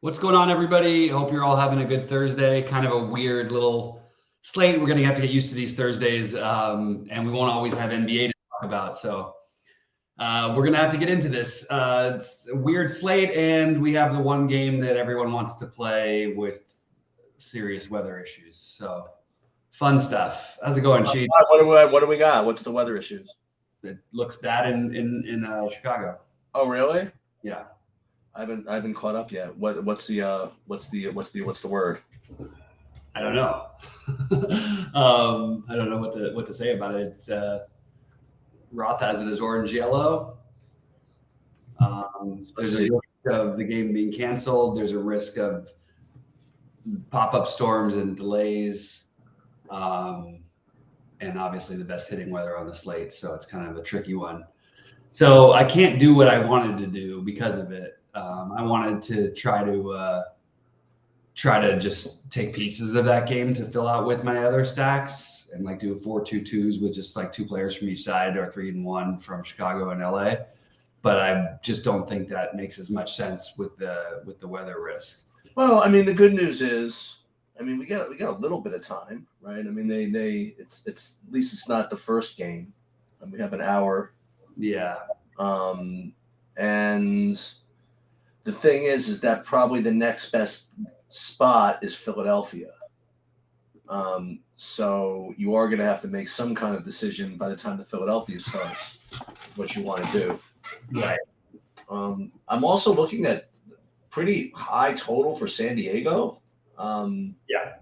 What's going on, everybody? Hope you're all having a good Thursday. Kind of a weird little slate. We're going to have to get used to these Thursdays, and we won't always have NBA to talk about. So we're going to have to get into this. It's a weird slate, and we have the one game that everyone wants to play with serious weather issues. So fun stuff. How's it going, Sheet? What do we got? What's the weather issues? It looks bad in Chicago. Oh, really? Yeah. I haven't caught up yet. What's the word? I don't know. I don't know what to say about it. It's Roth has it as orange yellow. There's a risk of the game being canceled. There's a risk of pop-up storms and delays, and obviously the best hitting weather on the slate. So it's kind of a tricky one. So I can't do what I wanted to do because of it. I wanted to try to just take pieces of that game to fill out with my other stacks and like do a 4-2-2s with just like two players from each side or 3-1 from Chicago and LA. But I just don't think that makes as much sense with the weather risk. Well, I mean, the good news is, I mean, we got a little bit of time, right? I mean, it's at least it's not the first game, and we have an hour. Yeah. And the thing is that probably the next best spot is Philadelphia. So you are going to have to make some kind of decision by the time the Philadelphia starts, what you want to do. Right. I'm also looking at pretty high total for San Diego. Yeah.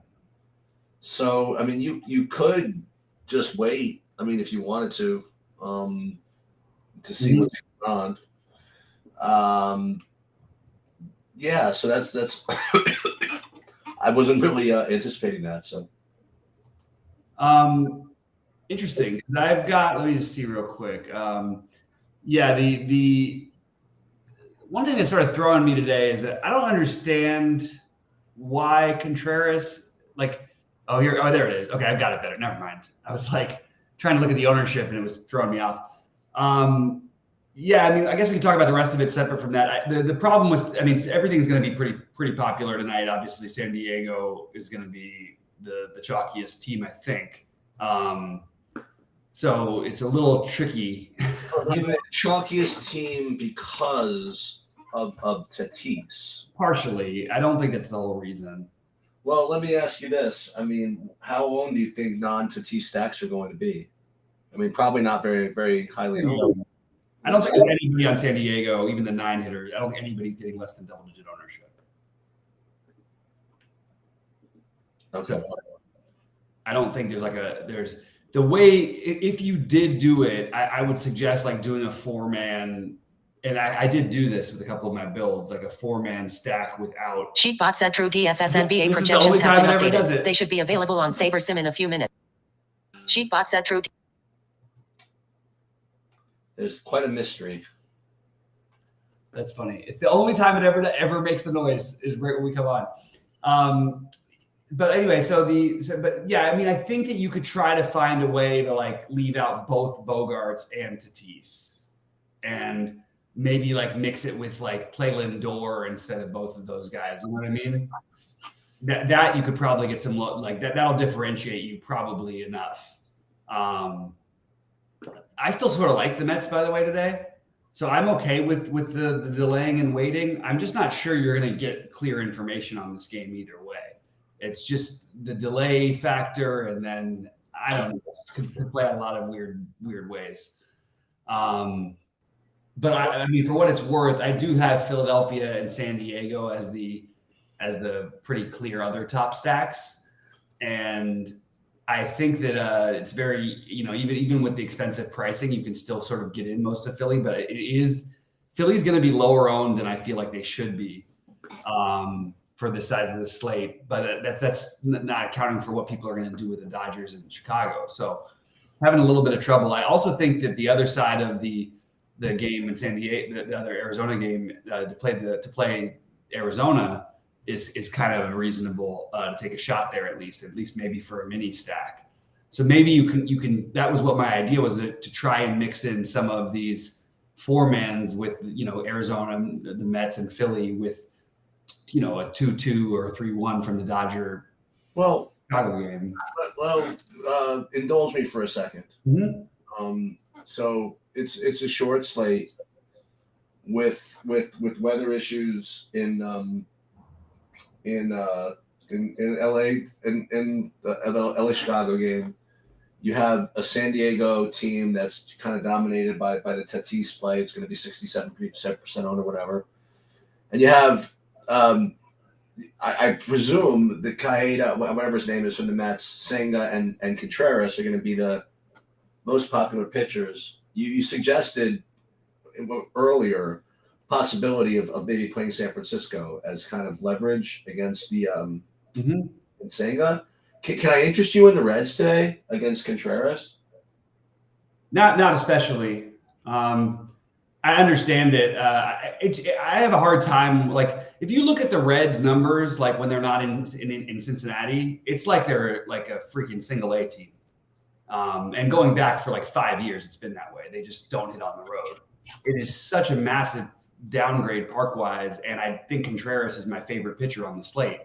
So, I mean, you could just wait. I mean, if you wanted to see what's going on. Yeah, so that's I wasn't really anticipating that. So interesting. I've got, let me just see real quick. Yeah, the one thing that's sort of throwing me today is that I don't understand why Contreras, like, there it is. Okay, I've got it better. Never mind. I was like trying to look at the ownership and it was throwing me off. Yeah, I mean, I guess we can talk about the rest of it separate from that. The problem was, I mean, everything's going to be pretty popular tonight. Obviously, San Diego is going to be the chalkiest team, I think. So it's a little tricky. The chalkiest team because of Tatis. Partially. I don't think that's the whole reason. Well, let me ask you this. I mean, how owned do you think non-Tatis stacks are going to be? I mean, probably not very, very highly owned. I don't think there's anybody on San Diego, even the 9-hitter. I don't think anybody's getting less than double-digit ownership. Okay. So I don't think there's the way, if you did do it, I would suggest like doing a 4-man, and I did do this with a couple of my builds, like a 4-man stack without. Sheetbot said true DFS NBA projections have been updated. They should be available on SaberSim in a few minutes. Sheetbot said true. There's quite a mystery. That's funny. It's the only time it ever makes the noise is right when we come on. But anyway, but yeah, I mean, I think that you could try to find a way to like leave out both Bogarts and Tatis, and maybe like mix it with like play Lindor instead of both of those guys. You know what I mean? That you could probably get some like that. That'll differentiate you probably enough. I still sort of like the Mets, by the way, today. So I'm okay with the delaying and waiting. I'm just not sure you're going to get clear information on this game either way. It's just the delay factor, and then I don't know, could play a lot of weird ways. But I mean, for what it's worth, I do have Philadelphia and San Diego as the pretty clear other top stacks, and I think that it's very, even with the expensive pricing, you can still sort of get in most of Philly, but Philly's going to be lower owned than I feel like they should be for the size of the slate. But that's not accounting for what people are going to do with the Dodgers in Chicago. So having a little bit of trouble. I also think that the other side of the game in San Diego, the other Arizona game to play Arizona, is kind of reasonable to take a shot there at least maybe for a mini stack. So maybe you can. That was what my idea was, to try and mix in some of these 4-mans with Arizona, the Mets, and Philly with a 2-2 or 3-1 from the Dodger Chicago game. Well, indulge me for a second. Mm-hmm. So it's a short slate with weather issues in LA in the LA Chicago game. You have a San Diego team that's kind of dominated by the Tatis play. It's going to be 67% on or whatever. And you have, I presume, the Kaeda, whatever his name is from the Mets, Senga and Contreras are going to be the most popular pitchers. You suggested earlier possibility of maybe playing San Francisco as kind of leverage against the Senga. Can I interest you in the Reds today against Contreras? Not especially. I understand it. I have a hard time. Like, if you look at the Reds' numbers, like when they're not in Cincinnati, it's like they're like a freaking single A team. And going back for like 5 years, it's been that way. They just don't hit on the road. It is such a massive downgrade park-wise, and I think Contreras is my favorite pitcher on the slate.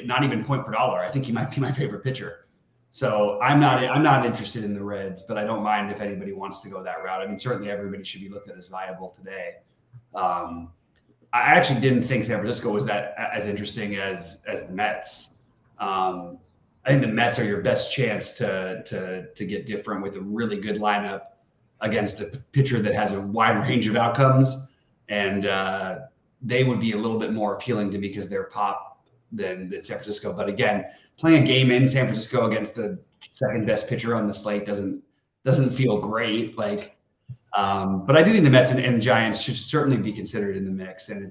Not even point per dollar. I think he might be my favorite pitcher. So I'm not interested in the Reds, but I don't mind if anybody wants to go that route. I mean, certainly everybody should be looked at as viable today. I actually didn't think San Francisco was that as interesting as the Mets. I think the Mets are your best chance to get different with a really good lineup against a pitcher that has a wide range of outcomes, and they would be a little bit more appealing to me because they're pop than San Francisco. But again, playing a game in San Francisco against the second best pitcher on the slate doesn't feel great. But I do think the Mets and Giants should certainly be considered in the mix. And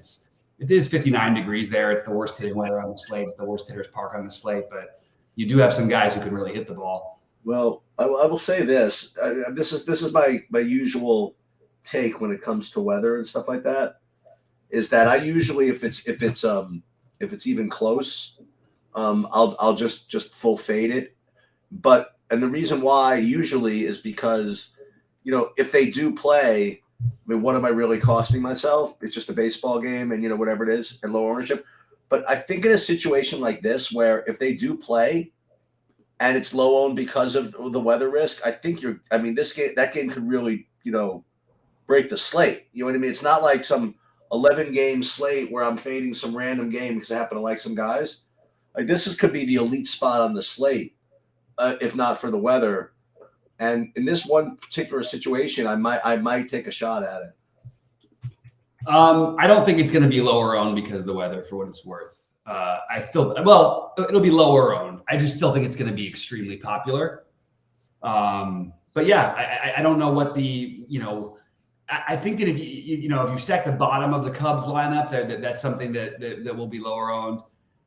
it is 59 degrees there. It's the worst hitting weather on the slate. It's the worst hitters park on the slate. But you do have some guys who can really hit the ball. Well, I will say this. This is my usual take when it comes to weather and stuff like that. Is that I usually if it's even close, I'll just full fade it. And the reason why usually is because, if they do play, I mean, what am I really costing myself? It's just a baseball game and, whatever it is, and low ownership. But I think in a situation like this, where if they do play and it's low owned because of the weather risk, I think that game could really, break the slate. You know what I mean? It's not like some 11-game slate where I'm fading some random game because I happen to like some guys. Like, this could be the elite spot on the slate, if not for the weather. And in this one particular situation, I might take a shot at it. I don't think it's going to be lower owned because of the weather, for what it's worth. It'll be lower owned. I just still think it's going to be extremely popular. But yeah, I don't know what I think that if you stack the bottom of the Cubs lineup, that's something that will be lower owned.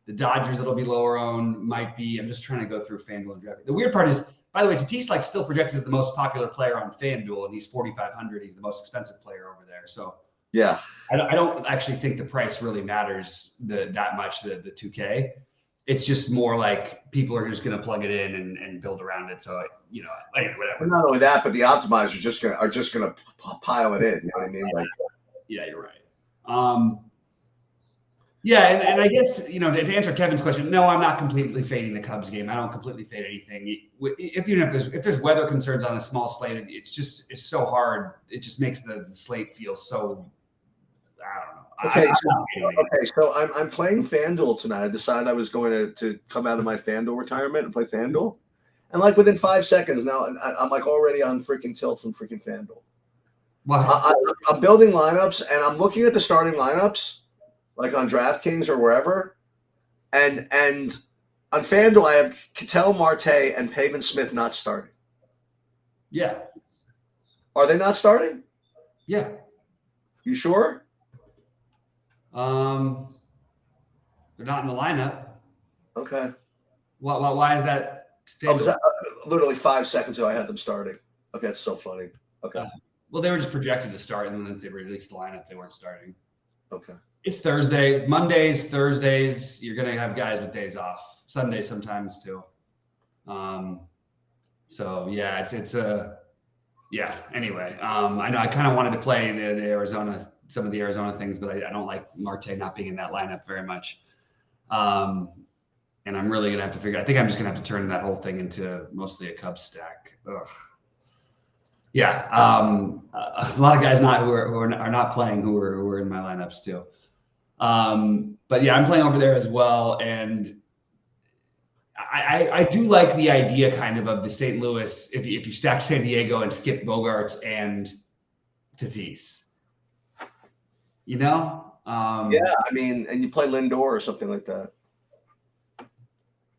The Dodgers that'll be lower owned might be. I'm just trying to go through FanDuel and draft. The weird part is, by the way, Tatis still projected as the most popular player on FanDuel, and he's 4,500. He's the most expensive player over there. So yeah, I don't actually think the price really matters that much. The 2K. It's just more like people are just going to plug it in and build around it. So whatever. Not only that, but the optimizers are just going to pile it in. You know what I mean? Yeah, you're right. Yeah, and I guess to answer Kevin's question, no, I'm not completely fading the Cubs game. I don't completely fade anything. If there's weather concerns on a small slate, it's so hard. It just makes the slate feel so. I don't know. So I'm playing FanDuel tonight. I decided I was going to come out of my FanDuel retirement and play FanDuel. And within 5 seconds now, I'm already on freaking tilt from freaking FanDuel. Wow. I'm building lineups and I'm looking at the starting lineups, like on DraftKings or wherever. And on FanDuel, I have Ketel Marte and Pavin Smith not starting. Yeah. Are they not starting? Yeah. You sure? They're not in the lineup. Okay. Why is that? Literally 5 seconds ago, I had them starting. Okay, that's so funny. Okay. Well, they were just projected to start, and then if they released the lineup, they weren't starting. Okay. It's Thursday, Mondays, Thursdays. You're gonna have guys with days off. Sundays sometimes too. So yeah, it's yeah. Anyway, I know I kind of wanted to play the Arizona some of the Arizona things, but I don't like Marte not being in that lineup very much. And I'm really going to have to figure, I think I'm just going to have to turn that whole thing into mostly a Cubs stack. Ugh. Yeah. A lot of guys who are not playing who are in my lineups too. But yeah, I'm playing over there as well. And I do like the idea kind of the St. Louis, if you stack San Diego and skip Bogarts and Tatis, you know? Yeah, I mean, and you play Lindor or something like that.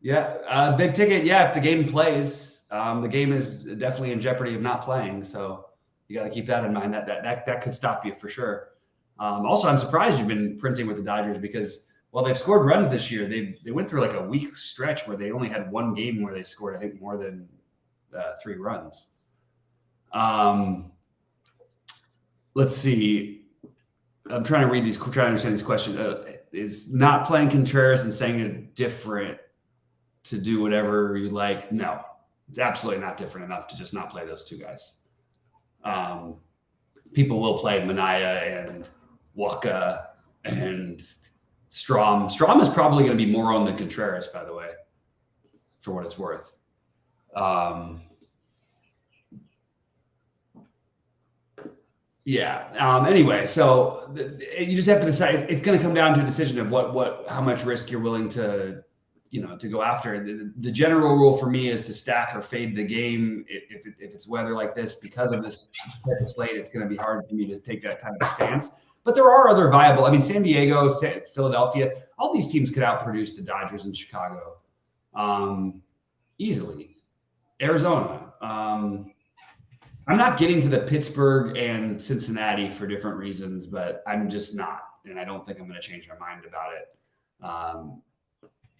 Yeah, big ticket. Yeah, if the game plays, the game is definitely in jeopardy of not playing. So you got to keep that in mind. That could stop you for sure. Also, I'm surprised you've been printing with the Dodgers because, well, they've scored runs this year. They went through like a week stretch where they only had one game where they scored, I think, more than 3 runs. Let's see. I'm trying to understand this question. Is not playing Contreras and saying it different to do whatever you like? No, it's absolutely not different enough to just not play those 2 guys. People will play Manaea and Waka and Strom. Strom is probably going to be more on than Contreras, by the way, for what it's worth. Yeah. Anyway, so you just have to decide. It's going to come down to a decision of how much risk you're willing to go after. The general rule for me is to stack or fade the game. If it's weather like this, because of this type of slate, it's going to be hard for me to take that kind of stance. But there are other viable. I mean, San Diego, Philadelphia, all these teams could outproduce the Dodgers and Chicago easily. Arizona. I'm not getting to the Pittsburgh and Cincinnati for different reasons, but I'm just not. And I don't think I'm going to change my mind about it.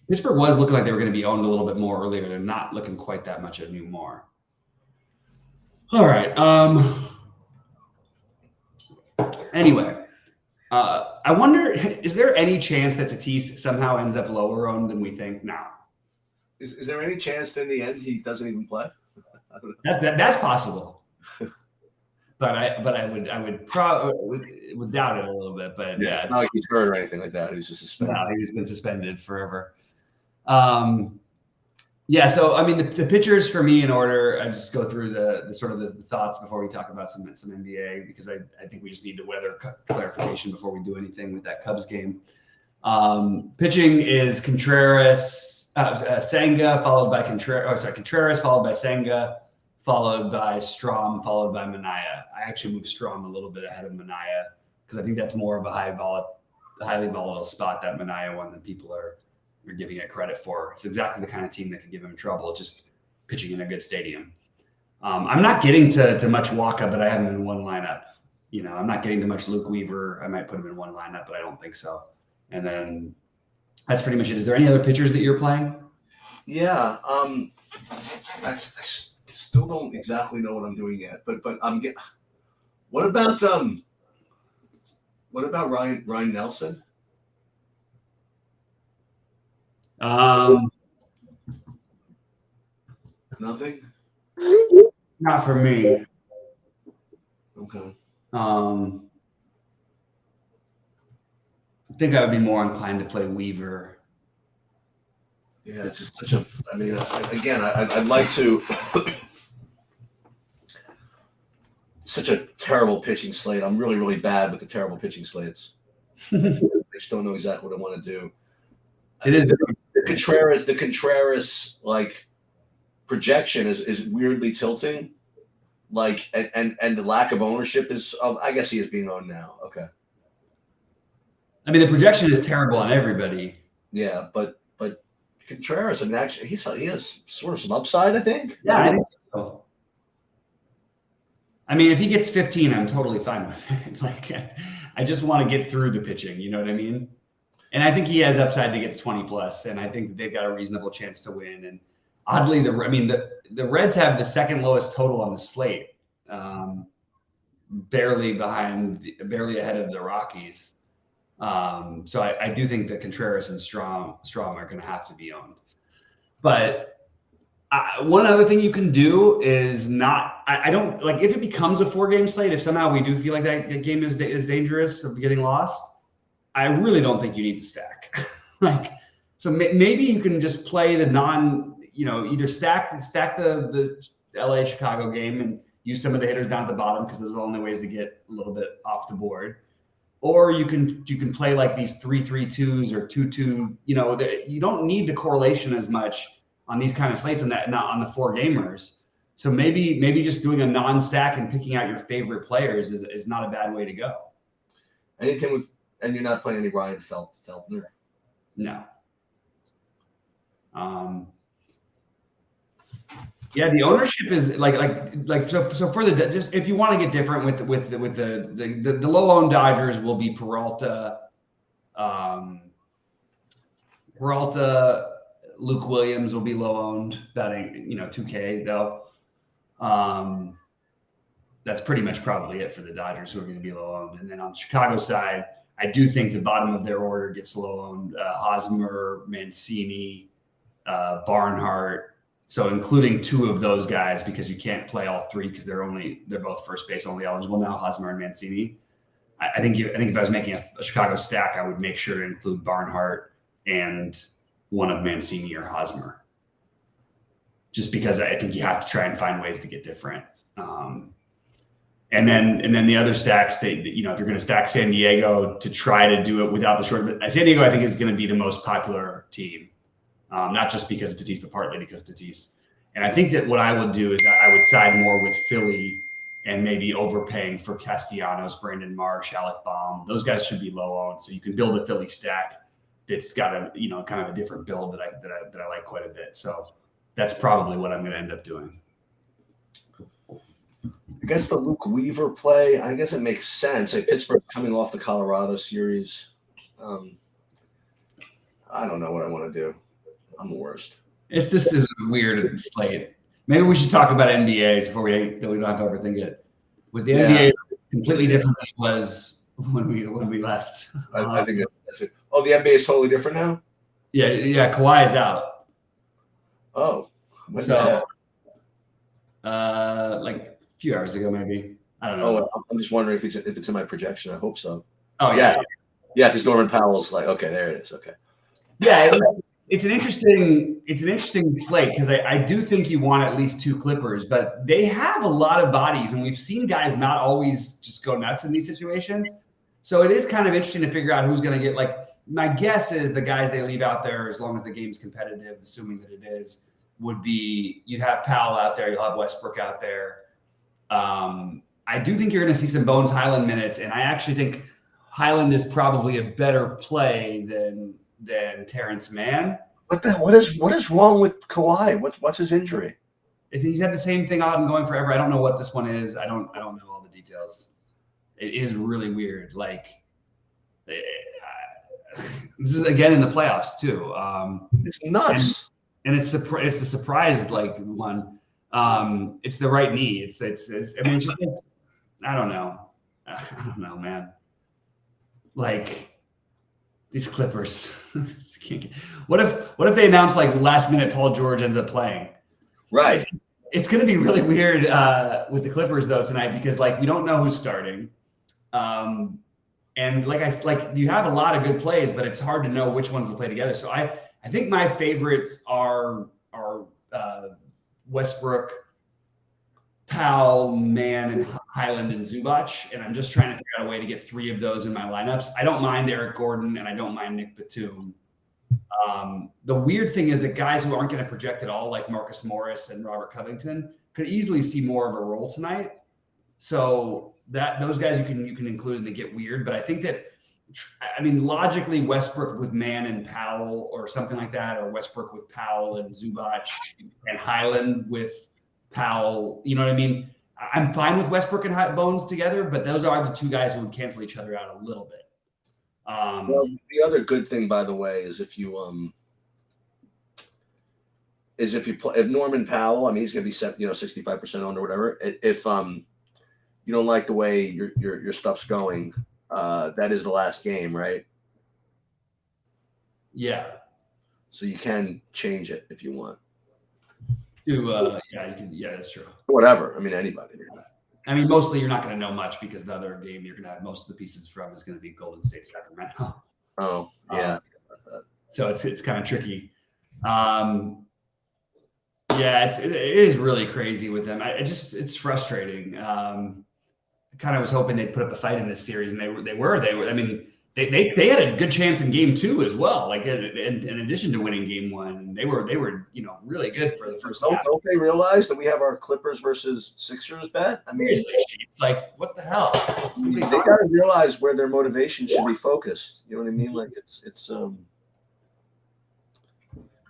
Pittsburgh was looking like they were going to be owned a little bit more earlier. They're not looking quite that much anymore. All right. Anyway, I wonder, is there any chance that Tatis somehow ends up lower owned than we think now? Is there any chance that in the end he doesn't even play? That's possible. But I would probably doubt it a little bit. But yeah, it's not like he's hurt or anything like that. He's just suspended. No, he's been suspended forever. Yeah. So I mean, the pitchers for me in order. I just go through the sort of the thoughts before we talk about some NBA because I think we just need the weather clarification before we do anything with that Cubs game. Pitching is Contreras, Senga followed by Contreras followed by Senga, followed by Strom, followed by Manaea. I actually moved Strom a little bit ahead of Manaea because I think that's more of a highly volatile spot, that Manaea one, than people are giving it credit for. It's exactly the kind of team that can give him trouble, just pitching in a good stadium. I'm not getting to much Waka, but I have him in one lineup. I'm not getting to much Luke Weaver. I might put him in one lineup, but I don't think so. And then that's pretty much it. Is there any other pitchers that you're playing? Yeah. I still don't exactly know what I'm doing yet, but I'm getting. What about Ryan Nelson? Nothing. Not for me. Okay. I think I would be more inclined to play Weaver. Yeah, it's just such a. I mean, I'd like to. Such a terrible pitching slate. I'm really, really bad with the terrible pitching slates. I just don't know exactly what I want to do. It is the Contreras like projection is weirdly tilting. Like and the lack of ownership is. I guess he is being owned now. Okay. I mean, the projection is terrible on everybody. Yeah, but Contreras, I mean, actually, he has sort of some upside, I think. Yeah, I think so. I mean, if he gets 15, I'm totally fine with it. Like, I just want to get through the pitching. You know what I mean? And I think he has upside to get to 20 plus, and I think they've got a reasonable chance to win. And oddly, the Reds have the second lowest total on the slate, barely ahead of the Rockies. So I do think that Contreras and Strom are going to have to be owned. But One other thing you can do is not. I don't like if it becomes a 4-game slate. If somehow we do feel like that game is dangerous of getting lost, I really don't think you need to stack. So maybe you can just play the either stack the LA Chicago game and use some of the hitters down at the bottom because those are the only ways to get a little bit off the board. Or you can play like these 3-3-2s or 2-2. You don't need the correlation as much on these kind of slates and that not on the 4-gamers. So maybe just doing a non-stack and picking out your favorite players is not a bad way to go. Anything and you're not playing any Ryan Feltner? No. Yeah, the ownership is like so for the just if you want to get different with the low owned Dodgers will be Peralta, Luke Williams will be low owned, betting 2K though. That's pretty much probably it for the Dodgers who are going to be low owned. And then on the Chicago side, I do think the bottom of their order gets low owned. Hosmer, Mancini, Barnhart. So including 2 of those guys because you can't play all 3 because they're both first base only eligible now, Hosmer and Mancini. I think if I was making a Chicago stack, I would make sure to include Barnhart and one of Mancini or Hosmer. Just because I think you have to try and find ways to get different. And then the other stacks, if you're going to stack San Diego to try to do it without the short, San Diego I think is going to be the most popular team. Not just because of Tatis, but partly because of Tatis. And I think that what I would do is I would side more with Philly and maybe overpaying for Castellanos, Brandon Marsh, Alec Baum. Those guys should be low owned. So you can build a Philly stack that's got a kind of a different build that I like quite a bit. So that's probably what I'm going to end up doing. I guess the Luke Weaver play, I guess it makes sense. Like Pittsburgh's coming off the Colorado series. I don't know what I want to do. I'm the worst. This is a weird slate. Maybe we should talk about NBAs before we don't have to overthink it. With the NBA, it's completely different than it was when we left. I think that's it. Oh, the NBA is totally different now? Yeah. Kawhi is out. Oh. So, like a few hours ago, maybe. I don't know. Oh, I'm just wondering if it's in my projection. I hope so. Oh, yeah. Yeah, because Norman Powell's like, okay, there it is. Okay. Yeah, it's an interesting slate because I do think you want at least 2 Clippers, but they have a lot of bodies, and we've seen guys not always just go nuts in these situations. So it is kind of interesting to figure out who's going to get. Like my guess is the guys they leave out there, as long as the game's competitive, assuming that it is, would be you'd have Powell out there, you'll have Westbrook out there. I do think you're going to see some Bones Highland minutes, and I actually think Highland is probably a better play than Terrence Mann. What is wrong with Kawhi? What's his injury? He's had the same thing ongoing forever. I don't know what this one is. I don't know all the details. It is really weird. Like this is again in the playoffs too. It's nuts. And it's the surprise like one. It's the right knee. It's it's just like, I don't know, man. Like these Clippers. What if they announce like last minute Paul George ends up playing? Right. It's going to be really weird with the Clippers though tonight because like we don't know who's starting, and you have a lot of good plays, but it's hard to know which ones to play together. So I think my favorites are Westbrook, Powell, Mann, and Highland and Zubac, and I'm just trying to figure out a way to get 3 of those in my lineups. I don't mind Eric Gordon, and I don't mind Nick Batum. The weird thing is that guys who aren't going to project at all, like Marcus Morris and Robert Covington, could easily see more of a role tonight. So those guys you can include and they get weird. But I think that, logically, Westbrook with Mann and Powell or something like that, or Westbrook with Powell and Zubac and Highland with Powell, you know what I mean? I'm fine with Westbrook and Bones together, but those are the 2 guys who would cancel each other out a little bit. Well, the other good thing, by the way, is if you if Norman Powell, he's going to be set, 65% owned or whatever. If you don't like the way your stuff's going, that is the last game, right? Yeah. So you can change it if you want. Yeah, you can. Yeah, that's true. Whatever. I mean, anybody. I mean, mostly you're not going to know much because the other game you're going to have most of the pieces from is going to be Golden State Sacramento. Oh, yeah. So it's kind of tricky. Yeah, it is really crazy with them. It's frustrating. I kind of was hoping they'd put up a fight in this series, and they were. I mean, they had a good chance in game 2 as well. Like in addition to winning game 1, they were really good for the first half. Don't they realize that we have our Clippers versus Sixers bet? I mean, it's like, what the hell? They got to realize where their motivation should be focused. You know what I mean? Like it's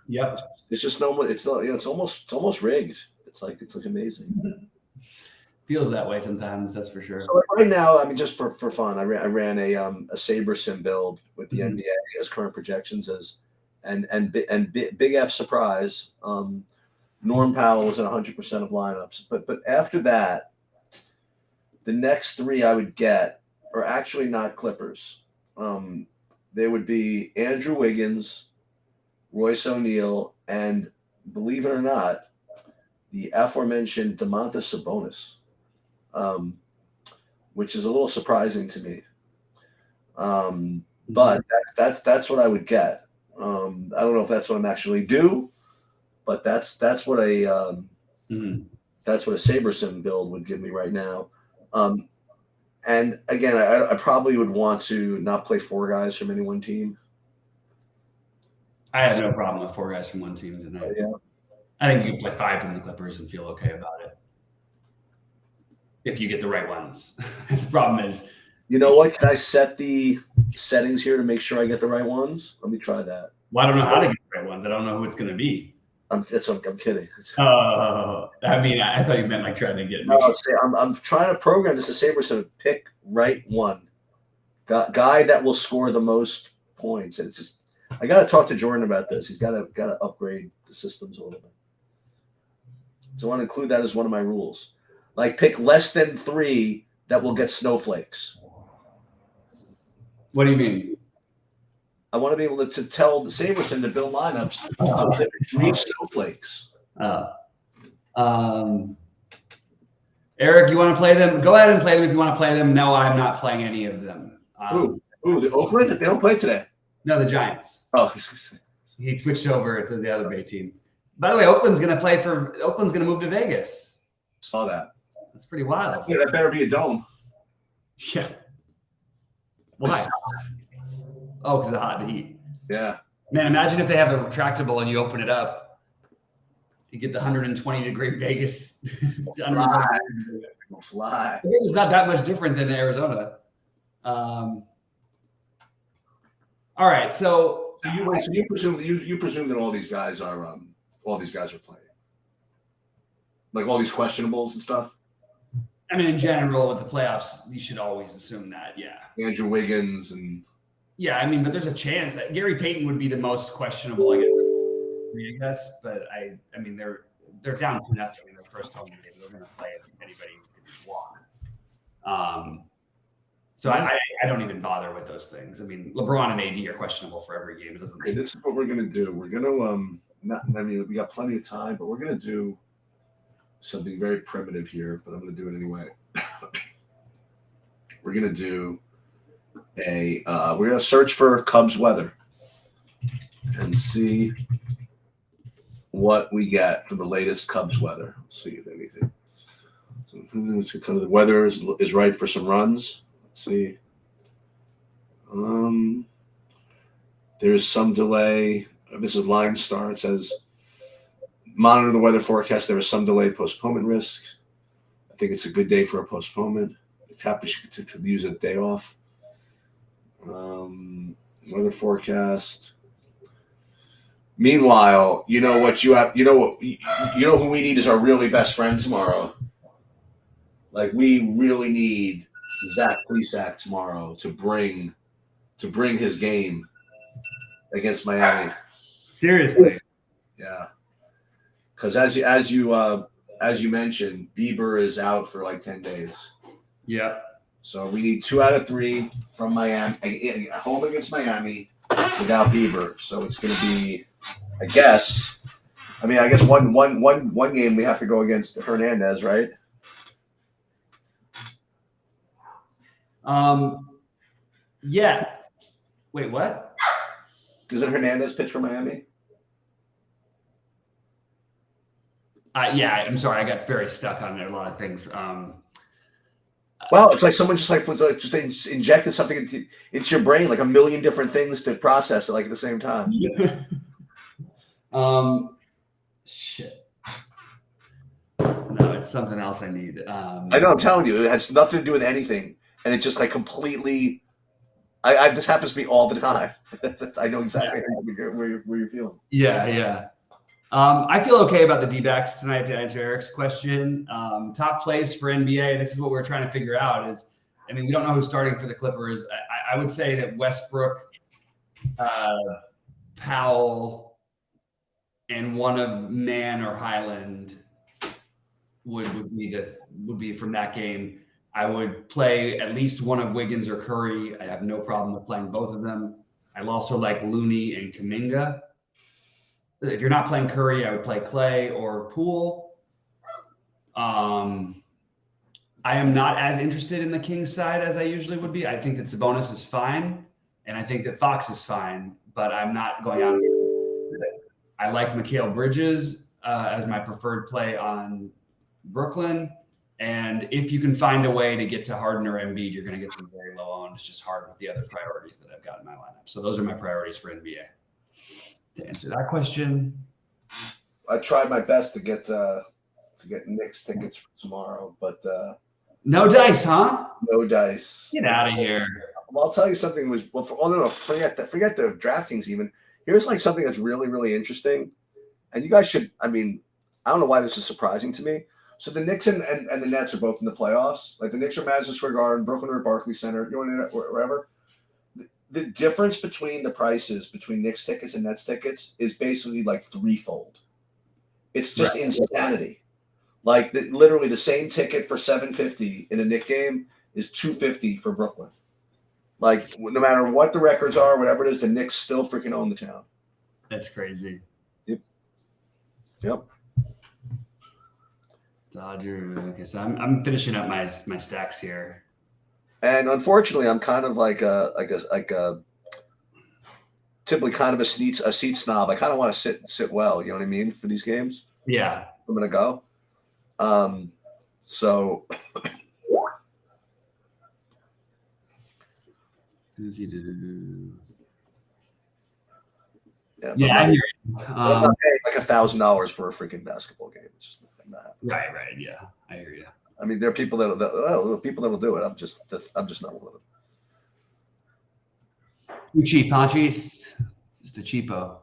Yep. It's just it's almost rigged. It's like amazing. Feels that way sometimes, that's for sure. So right now, I mean, just for fun, I ran a Saber Sim build with the NBA as current projections and Big F surprise. Norm Powell was at 100% of lineups, but after that, the next 3 I would get are actually not Clippers. They would be Andrew Wiggins, Royce O'Neal, and believe it or not, the aforementioned Domantas Sabonis, which is a little surprising to me. But that's what I would get. I don't know if that's what I'm actually due, but that's what a Saber Sim build would give me right now. And again, I probably would want to not play 4 guys from any one team. I have no problem with 4 guys from one team tonight. Yeah. I think you can play 5 from the Clippers and feel okay about it if you get the right ones. The problem is, you know what? Can I set the settings here to make sure I get the right ones? Let me try that. Well, I don't know how to get the right ones. I don't know who it's going to be. I'm kidding. I mean, I thought you meant like trying to get. No, I'm trying to program this to Saber to pick right one guy that will score the most points. And it's just. I got to talk to Jordan about this. He's got to upgrade the systems a little bit. So I want to include that as one of my rules. Like pick less than 3 that will get snowflakes. What do you mean? I want to be able to tell the Saberson to build lineups to 3 snowflakes. Eric, you want to play them? Go ahead and play them if you want to play them. No, I'm not playing any of them. Ooh, the Oakland? They don't play today. No, the Giants. Oh, he switched over to the other Bay team. By the way, Oakland's going to move to Vegas. Saw that. That's pretty wild. Yeah, that better be a dome. Yeah. Why? Oh, because of the heat. Yeah. Man, imagine if they have a retractable and you open it up. You get the 120-degree Vegas. Fly. It's not that much different than Arizona. All right, so you presume that all these guys are playing, like all these questionables and stuff. I mean, in general, with the playoffs, you should always assume that. Yeah, Andrew Wiggins and I mean, but there's a chance that Gary Payton would be the most questionable, I guess. But I mean, they're down 2-0 in their first home game. They're going to play anybody who can walk. So I don't even bother with those things. I mean, LeBron and AD are questionable for every game. It doesn't. Okay, this is what we're gonna do. We're gonna we got plenty of time, but we're gonna do something very primitive here. But I'm gonna do it anyway. We're gonna search for Cubs weather and see what we get for the latest Cubs weather. Let's see if anything. So kind of the weather is right for some runs. Let's see. There's some delay. This is Line Star. It says, monitor the weather forecast. There is some delay, postponement risk. I think it's a good day for a postponement. It's happy to use a day off. Weather forecast. Meanwhile, you know what you have. You know who we need is our really best friend tomorrow. Like we really need Zach Plesac tomorrow to bring his game against Miami. Seriously, yeah. Because as you mentioned, Bieber is out for like 10 days. Yeah. So we need 2 out of 3 from Miami, home against Miami, without Bieber. So it's going to be, I guess, I mean, I guess one game we have to go against Hernandez, right? Yeah. Wait, what? Doesn't Hernandez pitch for Miami? Yeah, I'm sorry. I got very stuck on a lot of things. Well, it's like someone just injected something into your brain, like a million different things to process it, like at the same time. Shit. No, it's something else I need. I know. I'm telling you, it has nothing to do with anything, and it just like completely. This happens to me all the time. I know exactly where you're feeling. Yeah. I feel okay about the D-backs tonight, to answer Eric's question. Top plays for NBA, this is what we're trying to figure out is, I mean, we don't know who's starting for the Clippers. I would say that Westbrook, Powell, and one of Mann or Highland would be from that game. I would play at least one of Wiggins or Curry. I have no problem with playing both of them. I also like Looney and Kuminga. If you're not playing Curry, I would play Clay or Poole. I am not as interested in the Kings side as I usually would be. I think that Sabonis is fine, and I think that Fox is fine, but I'm not going out. I like Mikal Bridges as my preferred play on Brooklyn. And if you can find a way to get to Harden or Embiid, you're going to get them very low owned. It's just hard with the other priorities that I've got in my lineup. So those are my priorities for NBA. To answer that question, I tried my best to get Knicks tickets for tomorrow, but no dice, huh? No dice. Get out of here. Well, I'll tell you something. Forget the DraftKings even. Here's like something that's really, really interesting, and you guys should. I mean, I don't know why this is surprising to me. So the Knicks and the Nets are both in the playoffs. Like the Knicks are Madison Square Garden, Brooklyn or Barclays Center, wherever. The difference between the prices between Knicks tickets and Nets tickets is basically like threefold. It's just insanity. Like literally the same ticket for $750 in a Knicks game is $250 for Brooklyn. Like no matter what the records are, whatever it is, the Knicks still freaking own the town. That's crazy. Yep. Dodger. Okay, so I'm finishing up my stacks here. And unfortunately, I'm kind of like a typically kind of a seat snob. I kind of want to sit well. You know what I mean for these games. Yeah, I'm gonna go. So. Yeah, I hear you. I'm not paying like $1,000 for a freaking basketball game. It's just not right. Yeah, I hear you. I mean, there are people that will do it. I'm just not one of them. Too cheap, huh? Just a cheapo.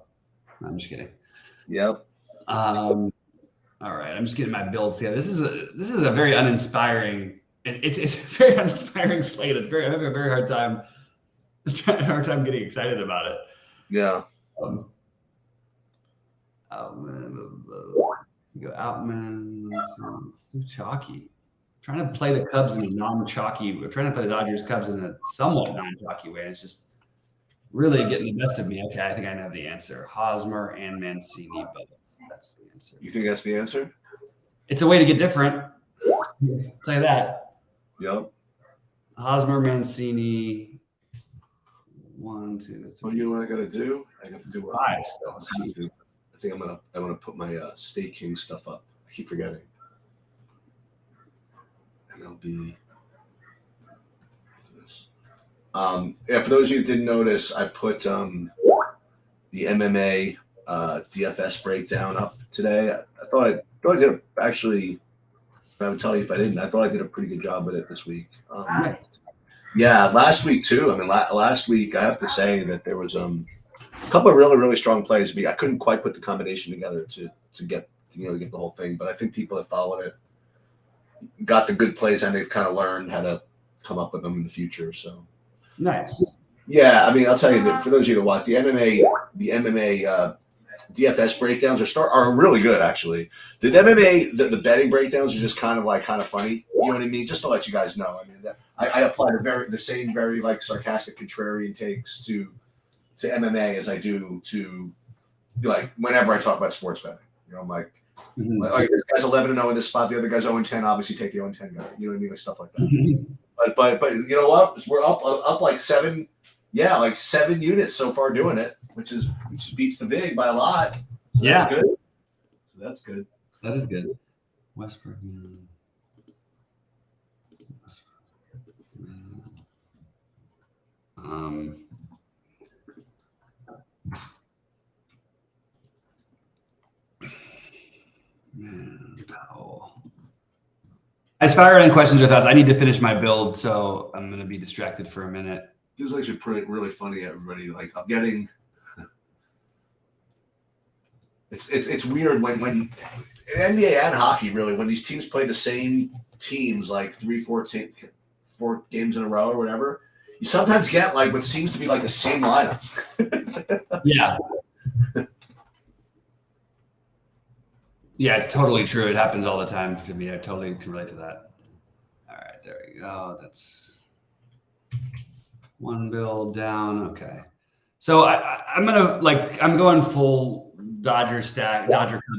No, I'm just kidding. Yep. All right, I'm just getting my builds here. This is a very uninspiring. It's a very uninspiring slate. I'm having a very hard time getting excited about it. Yeah. Go Outman. Too chalky. Trying to play the Cubs in a non-chalky. We're trying to play the Dodgers Cubs in a somewhat non-chalky way. It's just really getting the best of me. Okay, I think I know the answer. Hosmer and Mancini both. That's the answer. You think that's the answer? It's a way to get different. I'll tell you that. Yep. Hosmer, Mancini. 1, 2, 3. Well, you know what I gotta do? I have to do what 5 still. I think I'm gonna put my State King stuff up. I keep forgetting. MLB. This. For those of you who didn't notice, I put the MMA DFS breakdown up today. I thought I did actually. I would tell you if I didn't. I thought I did a pretty good job with it this week. Nice. Yeah, last week too. I mean, last week I have to say that there was a couple of really, really strong plays. I couldn't quite put the combination together to get the whole thing, but I think people that followed it got the good plays and they kind of learned how to come up with them in the future. So Nice. Yeah, I mean, I'll tell you that for those of you that watch the MMA DFS breakdowns are really good actually. The MMA the betting breakdowns are just kind of funny. You know what I mean? Just to let you guys know. I mean, I apply the same very like sarcastic contrarian takes to MMA as I do to like whenever I talk about sports betting. You know, I'm like, this guy's 11-0 in this spot. The other guy's 0-10. Obviously, take the 0-10 guy. You know what I mean? Like stuff like that. But you know what? We're up like 7 units so far doing it, which beats the VIG by a lot. So yeah, that's good. So that's good. That is good. Westbrook. As far as any questions or thoughts, I need to finish my build, so I'm going to be distracted for a minute. This is actually really funny, everybody. Like, I'm getting. It's weird when NBA and hockey, really, when these teams play the same teams like 4 games in a row or whatever, you sometimes get like what seems to be like the same lineups. Yeah. Yeah, it's totally true. It happens all the time to me. I totally can relate to that. All right, there we go. That's one build down. Okay. So I'm going full Dodger Cub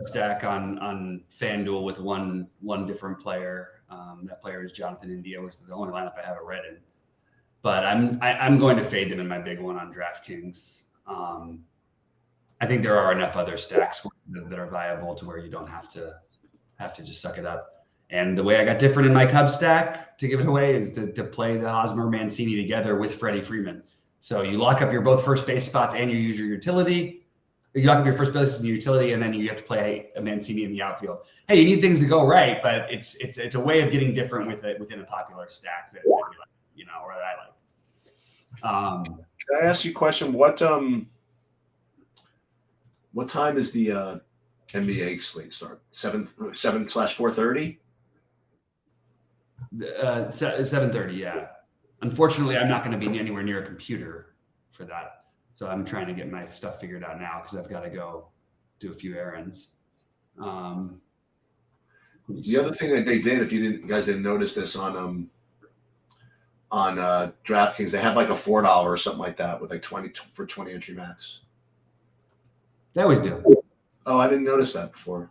stack on FanDuel with one different player. That player is Jonathan India, which is the only lineup I have it read in. But I'm going to fade them in my big one on DraftKings. I think there are enough other stacks that are viable to where you don't have to just suck it up. And the way I got different in my Cub stack to give it away is to play the Hosmer Mancini together with Freddie Freeman. So you lock up your both first base spots and you use your utility. You lock up your first base and your utility, and then you have to play a Mancini in the outfield. Hey, you need things to go right, but it's a way of getting different within a popular stack that you like, you know, or that I like. Can I ask you a question? What time is the NBA slate start? 7/4:30? 7:30, yeah. Unfortunately, I'm not going to be anywhere near a computer for that. So I'm trying to get my stuff figured out now because I've got to go do a few errands. The other thing that they did, if you guys didn't notice this on DraftKings, they had like a $4 or something like that with like 20 entry max. They always do. Oh, I didn't notice that before.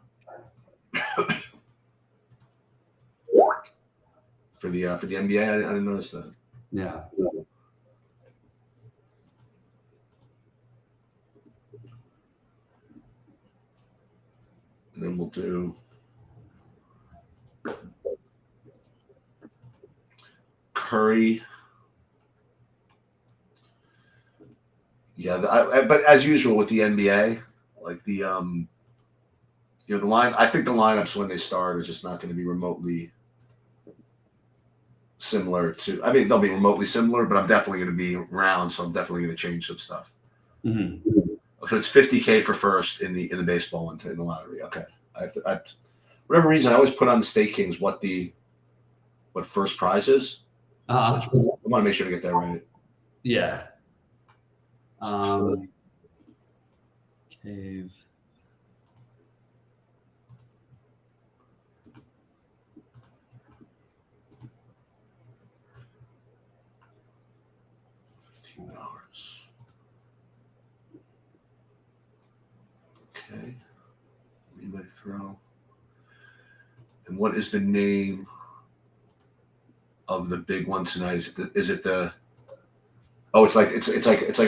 For the NBA, I didn't notice that. Yeah. And then we'll do Curry. Yeah, but as usual with the NBA, like the the line. I think the lineups when they start are just not going to be remotely similar to. I mean, they'll be remotely similar, but I'm definitely going to be around, so I'm definitely going to change some stuff. Mm-hmm. So it's $50K for first in the baseball and in the lottery. Okay, whatever reason I always put on the State Kings what first prize is. So I want to make sure to get that right. Yeah. Cave. $2. Okay. Relay throw. And what is the name of the big one tonight? Is it the? Oh, it's like a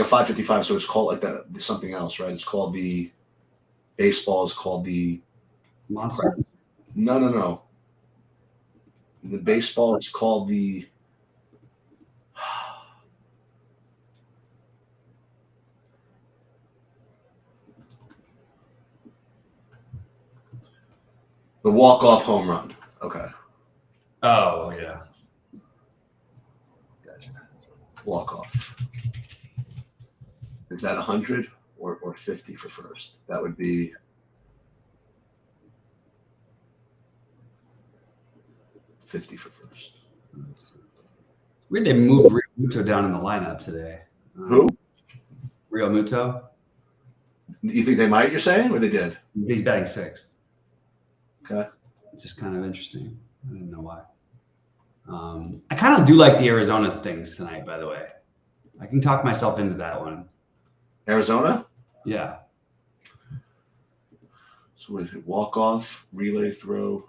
555. So it's called like that. Something else, right? It's called the baseball. Is called the Monster. No. The baseball is called the. The walk-off home run. Okay. Oh, yeah. Gotcha. Walk-off. Is that 100 or 50 for first? That would be 50 for first. It's weird they moved Rio Muto down in the lineup today. Who? Rio Muto. You think they might, you're saying, or they did? He's batting sixth. Okay. It's just kind of interesting. I didn't know why. I kind of do like the Arizona things tonight, by the way. I can talk myself into that one. Arizona? Yeah. So what is it? Walk off, relay throw.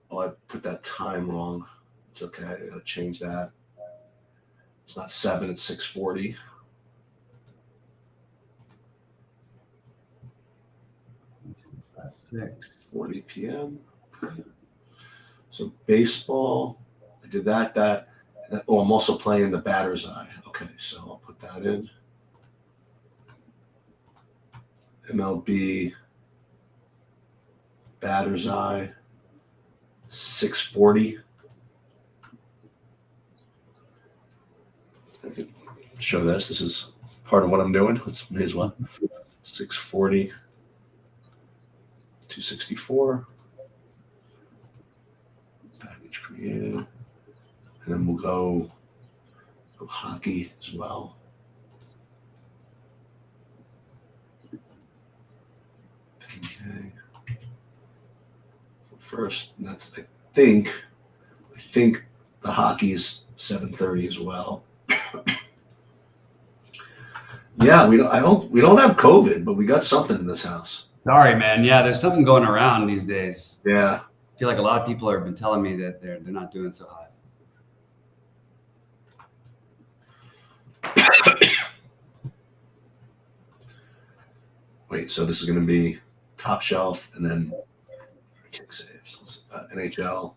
Oh, I put that time wrong. It's okay. I gotta change that. It's not 7, it's 6:40. Six. 40 p.m. Okay. So baseball, I did that. Oh, I'm also playing the batter's eye. Okay, so I'll put that in. MLB batter's eye, 6:40. I could show this. This is part of what I'm doing. Let's may as well. 6:40, 264. Package created. And then we'll go hockey as well. Okay. First, and that's I think the hockey is 7:30 as well. Yeah, we don't have COVID, but we got something in this house. Sorry, man. Yeah, there's something going around these days. Yeah. I feel like a lot of people have been telling me that they're not doing so hot. Wait, so this is going to be top shelf and then kick saves. NHL.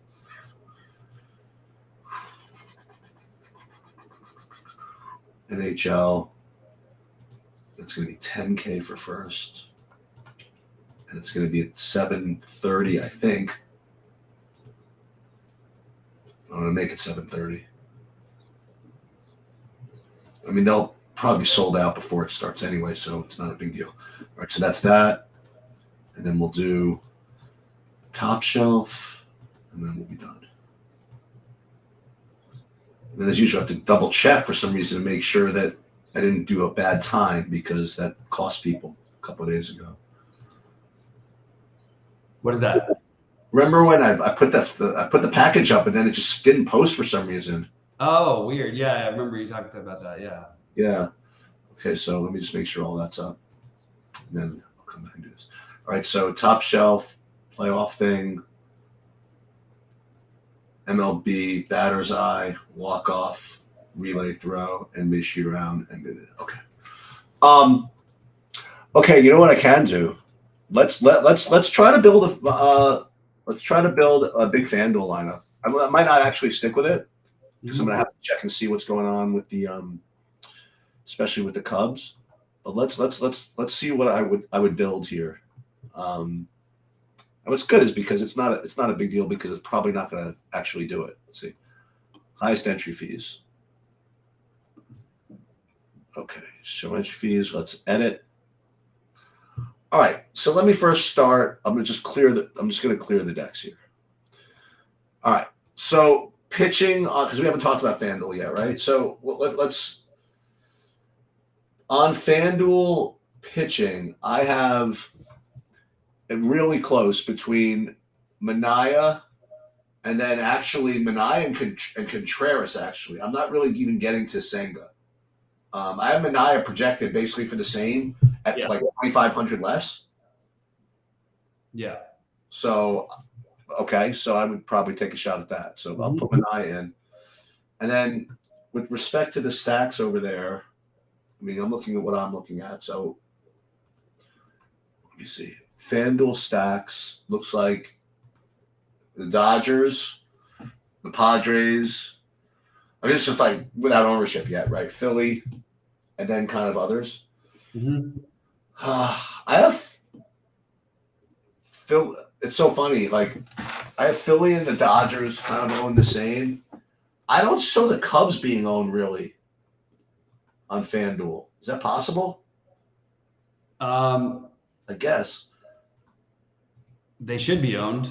NHL. It's going to be 10K for first. And it's going to be at 7:30, I think. I'm going to make it 7:30. I mean, they'll probably be sold out before it starts anyway, so it's not a big deal. All right, so that's that. And then we'll do top shelf, and then we'll be done. And then as usual, I have to double check for some reason to make sure that I didn't do a bad time because that cost people a couple of days ago. What is that? Remember when I put the package up and then it just didn't post for some reason? Oh, weird. Yeah, I remember you talked about that. Yeah. Yeah. Okay, so let me just make sure all that's up. And then I'll come back and do this. All right, so top shelf, playoff thing, MLB, batter's eye, walk off, relay throw, NBA shoot around, and okay. Okay, you know what I can do? Let's try to build a big FanDuel lineup. I might not actually stick with it because I'm gonna have to check and see what's going on with the especially with the Cubs. But let's see what I would build here. And what's good is because it's not a big deal because it's probably not going to actually do it. Let's see. Highest entry fees. Okay, show entry fees. Let's edit. All right, so let me first start. I'm just going to clear the decks here. All right, so pitching because we haven't talked about FanDuel yet, right? So let's on FanDuel pitching. I have really close between Manaea and then actually Manaea and Contreras. Actually, I'm not really even getting to Senga. I have Manaea projected basically for the same at like 2,500 less. Yeah. So, okay, so I would probably take a shot at that. So I'll put Manaea in, and then with respect to the stacks over there, I mean, I'm looking at what I'm looking at. So let me see. FanDuel stacks looks like the Dodgers, the Padres. I mean, it's just like without ownership yet, right? Philly, and then kind of others. Mm-hmm. I have Phil. It's so funny. Like I have Philly and the Dodgers kind of own the same. I don't show the Cubs being owned really on FanDuel. Is that possible? I guess. They should be owned.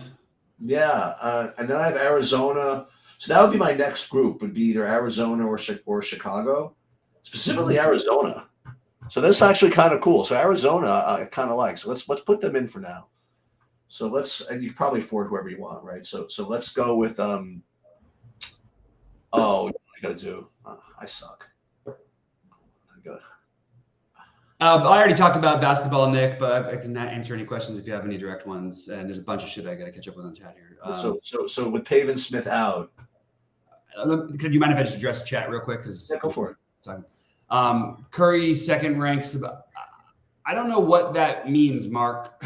Yeah, and then I have Arizona. So that would be my next group. Would be either Arizona or Chicago, specifically Arizona. So that's actually kind of cool. So Arizona, I kind of like. So let's put them in for now. So and you can probably afford whoever you want, right? So let's go with Oh, I gotta do. I suck. I already talked about basketball, Nick, but I can answer any questions if you have any direct ones. And there's a bunch of shit I got to catch up with on chat here. So with Pavin Smith out, could you mind if I just address chat real quick? Because go for it. Curry second ranks. I don't know what that means, Mark.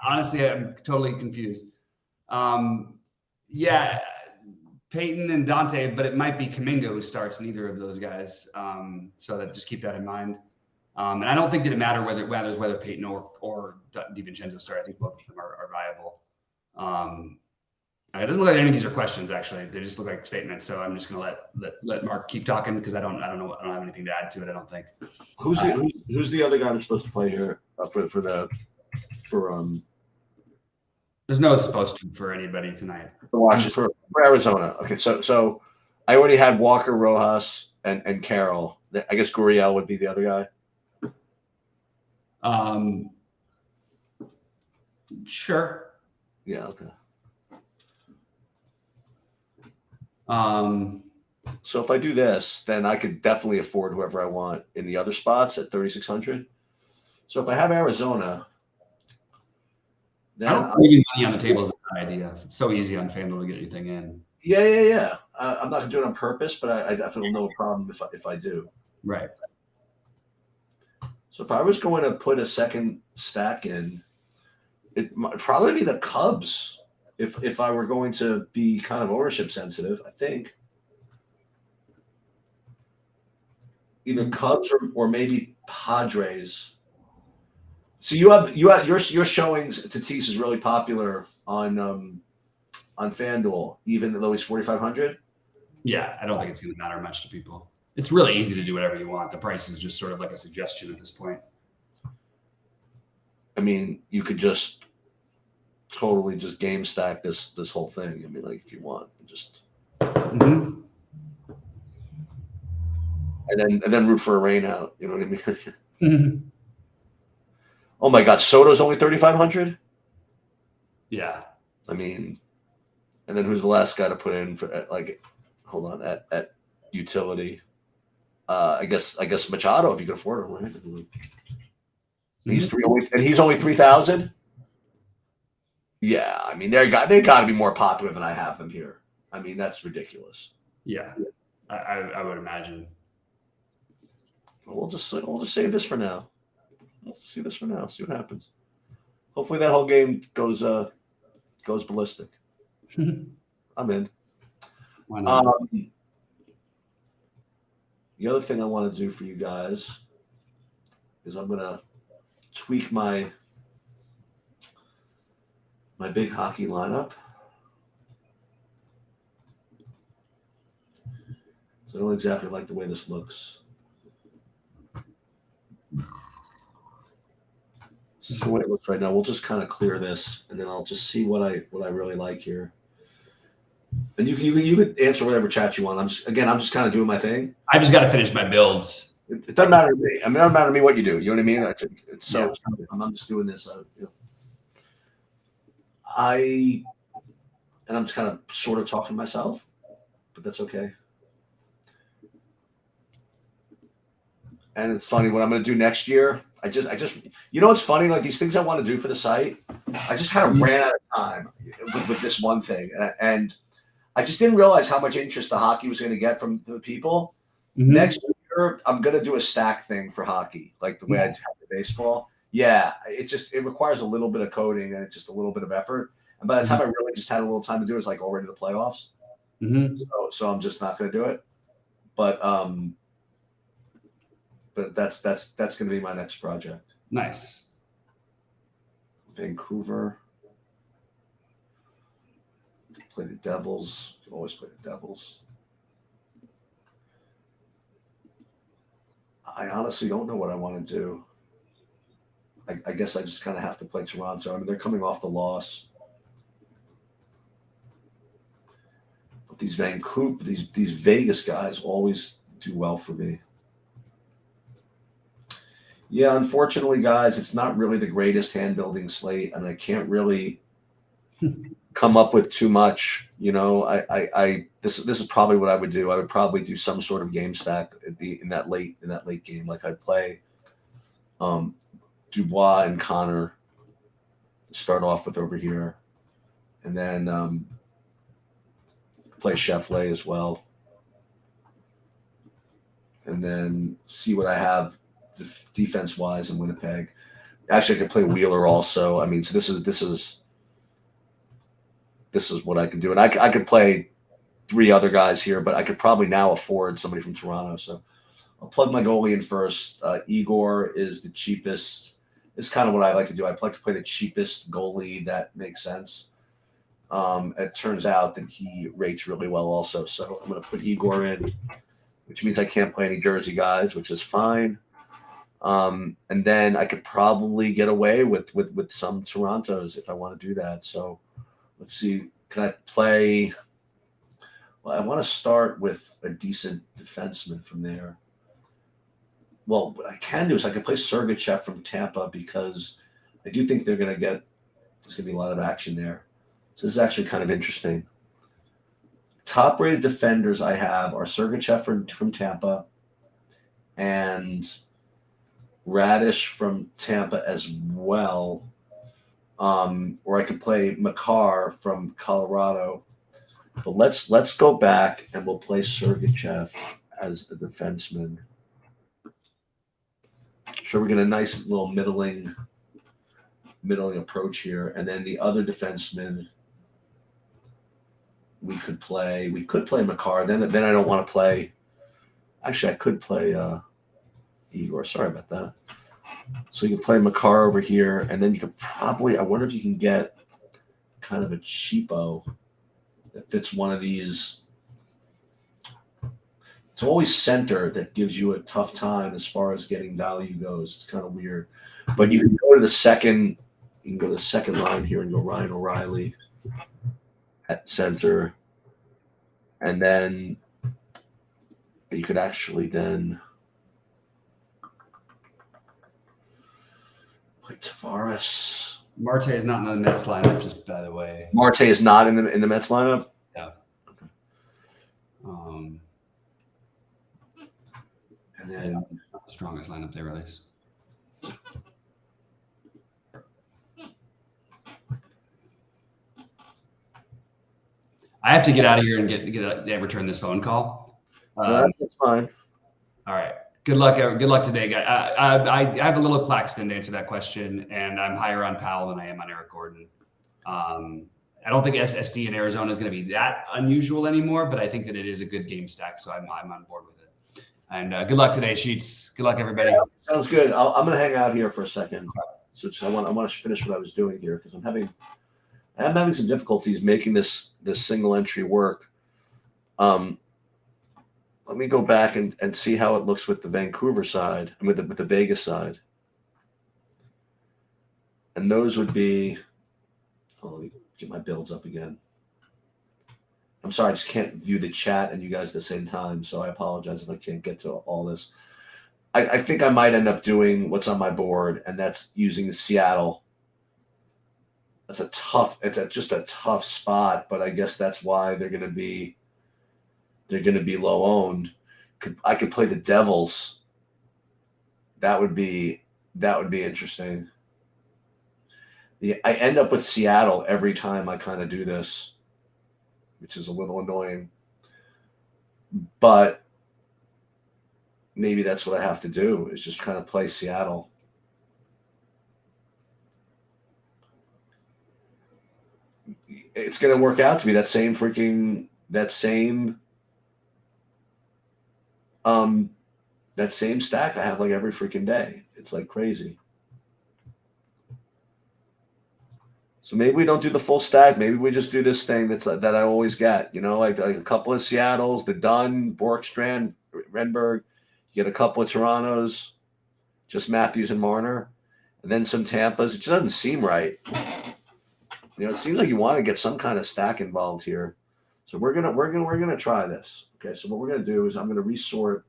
Honestly, I'm totally confused. Yeah. Peyton and Dante, but it might be Kuminga who starts, neither of those guys. So that just keep that in mind. And I don't think that it matters whether Peyton or DiVincenzo start. I think both of them are viable. It doesn't look like any of these are questions, actually. They just look like statements. So I'm just going to let Mark keep talking because I don't know. I don't have anything to add to it. I don't think. Who's the other guy that's supposed to play here for There's no supposed to for anybody tonight. For Arizona. Okay, so I already had Walker, Rojas, and Carroll. I guess Gurriel would be the other guy. Sure. Yeah. Okay. So if I do this, then I could definitely afford whoever I want in the other spots at 3,600. So if I have Arizona. I don't think leaving money on the table is a good idea. It's so easy on FanDuel to get anything in. Yeah. I'm not going to do it on purpose, but I definitely no problem if I do. Right. So if I was going to put a second stack in, it might probably be the Cubs if I were going to be kind of ownership sensitive, I think. Either Cubs or maybe Padres. So your showings. Tatis is really popular on FanDuel, even though he's 4,500. Yeah, I don't think it's going to matter much to people. It's really easy to do whatever you want. The price is just sort of like a suggestion at this point. I mean, you could just totally just game stack this whole thing. I mean, like if you want, just and then root for a rain out. You know what I mean? Oh my God, Soto's only 3,500. Yeah, I mean, and then who's the last guy to put in for hold on at utility? I guess Machado if you can afford him, right? He's only 3,000. Yeah, I mean they got to be more popular than I have them here. I mean that's ridiculous. Yeah, I would imagine. We'll just save this for now. We'll see this for now. See what happens. Hopefully that whole game goes ballistic. I'm in. Why not? The other thing I want to do for you guys is I'm gonna tweak my big hockey lineup. So I don't exactly like the way this looks. This is the way it looks right now. We'll just kind of clear this, and then I'll just see what I really like here. And you can answer whatever chat you want. I'm just kind of doing my thing. I just got to finish my builds. It doesn't matter to me. I mean, it doesn't matter to me what you do. You know what I mean? It's so yeah. I'm just doing this. And I'm just kind of sort of talking to myself, but that's okay. And it's funny what I'm going to do next year. I just, it's funny. Like these things I want to do for the site, I just kind of ran out of time with this one thing, and I just didn't realize how much interest the hockey was going to get from the people. Mm-hmm. Next year, I'm going to do a stack thing for hockey, like the way I did for baseball. Yeah, it requires a little bit of coding and it's just a little bit of effort. And by the time I really just had a little time to do it, it's like already the playoffs. Mm-hmm. So I'm just not going to do it. But that's going to be my next project. Nice. Vancouver. Play the Devils. Always play the Devils. I honestly don't know what I want to do. I guess I just kind of have to play Toronto. I mean, they're coming off the loss. But these these Vegas guys always do well for me. Yeah, unfortunately, guys, it's not really the greatest hand-building slate, and I can't really come come up with too much. This is probably what I would do. I would probably do some sort of game stack in that late game. Like I'd play Dubois and Connor to start off with over here, and then play Scheffler as well, and then see what I have defense wise in Winnipeg. Actually, I could play Wheeler also. I mean, so this is what I can do, and I could play 3 other guys here, but I could probably now afford somebody from Toronto. So I'll plug my goalie in first. Igor is the cheapest. It's kind of what I like to do. I like to play the cheapest goalie that makes sense. It turns out that he rates really well also. So I'm going to put Igor in, which means I can't play any Jersey guys, which is fine. And then I could probably get away with some Torontos if I want to do that. So let's see. Can I play? Well, I want to start with a decent defenseman from there. Well, what I can do is I can play Sergachev from Tampa because I do think there's going to be a lot of action there. So this is actually kind of interesting. Top-rated defenders I have are Sergachev from Tampa and Radish from Tampa as well. Or I could play Makar from Colorado. But let's go back and we'll play Sergachev as the defenseman. So we're getting a nice little middling approach here, and then the other defenseman we could play Makar. Then I don't want to play. Actually, I could play Igor. Sorry about that. So you can play Makar over here, and then you could probably. I wonder if you can get kind of a cheapo that fits one of these. It's always center that gives you a tough time as far as getting value goes. It's kind of weird, but you can go to the second. You can go to the second line here and go Ryan O'Reilly at center, and then you could actually then play Tavares. Marte is not in the Mets lineup, just by the way. Marte is not in the Mets lineup? Yeah. Okay. And then not the strongest lineup they released. I have to get out of here and return this phone call. That's fine. All right. Good luck today, guys. I have a little Claxton to answer that question, and I'm higher on Powell than I am on Eric Gordon. I don't think SSD in Arizona is going to be that unusual anymore, but I think that it is a good game stack, so I'm on board with it. And good luck today, Sheets. Good luck, everybody. Yeah, sounds good. I'm going to hang out here for a second. So I want to finish what I was doing here because I'm having some difficulties making this single entry work. Let me go back and see how it looks with the Vancouver side and with the Vegas side. And those would be. Let me get my builds up again. I'm sorry, I just can't view the chat and you guys at the same time, so I apologize if I can't get to all this. I think I might end up doing what's on my board, and that's using Seattle. It's just a tough spot, but I guess that's why they're going to be low owned. I could play the Devils. That would be interesting. I end up with Seattle every time I kind of do this, which is a little annoying. But maybe that's what I have to do is just kind of play Seattle. It's going to work out to be that same stack I have like every freaking day. It's like crazy. So maybe we don't do the full stack. Maybe we just do this thing that I always get, like a couple of Seattles, the Dunn, Borkstrand, Renberg. You get a couple of Torontos, just Matthews and Marner, and then some Tampas. It just doesn't seem right. It seems like you want to get some kind of stack involved here. So we're gonna try this. Okay, so what we're gonna do is I'm gonna resort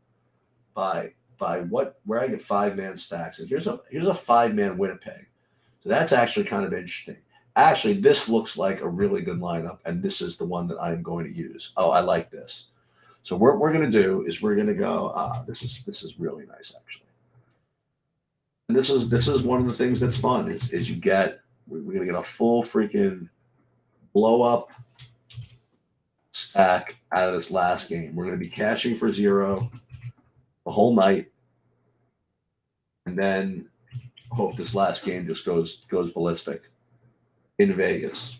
by where I get 5-man stacks. And here's a 5-man Winnipeg. So that's actually kind of interesting. Actually, this looks like a really good lineup, and this is the one that I'm going to use. Oh, I like this. So what we're going to do is we're going to go. This is really nice, actually. And this is one of the things that's fun. Is you get we're going to get a full freaking blow up stack out of this last game. We're going to be cashing for 0 the whole night, and then hope this last game just goes ballistic in Vegas.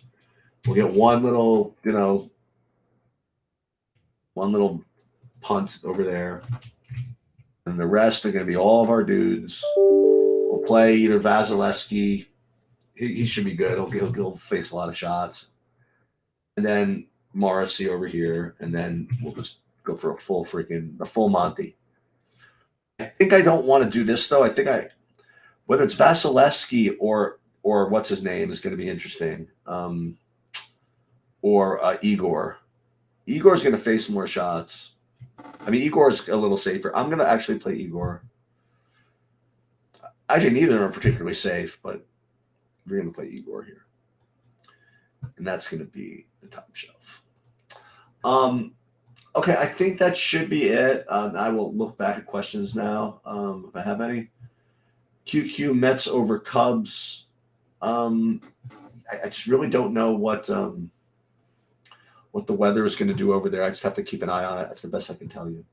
We'll get one little, one little punt over there, and the rest are going to be all of our dudes. We'll play either Vasilevsky. He should be good. He'll face a lot of shots, and then Morrissey over here, and then we'll just go for a full Monty. I think I don't want to do this though. I think whether it's Vasilevsky or what's his name is going to be interesting. Or Igor. Igor's going to face more shots. I mean, Igor's a little safer. I'm going to actually play Igor. Actually, neither of them are particularly safe, but we're going to play Igor here. And that's going to be the top shelf. Okay, I think that should be it. I will look back at questions now if I have any. QQ Mets over Cubs. I just really don't know what the weather is going to do over there. I just have to keep an eye on it. That's the best I can tell you.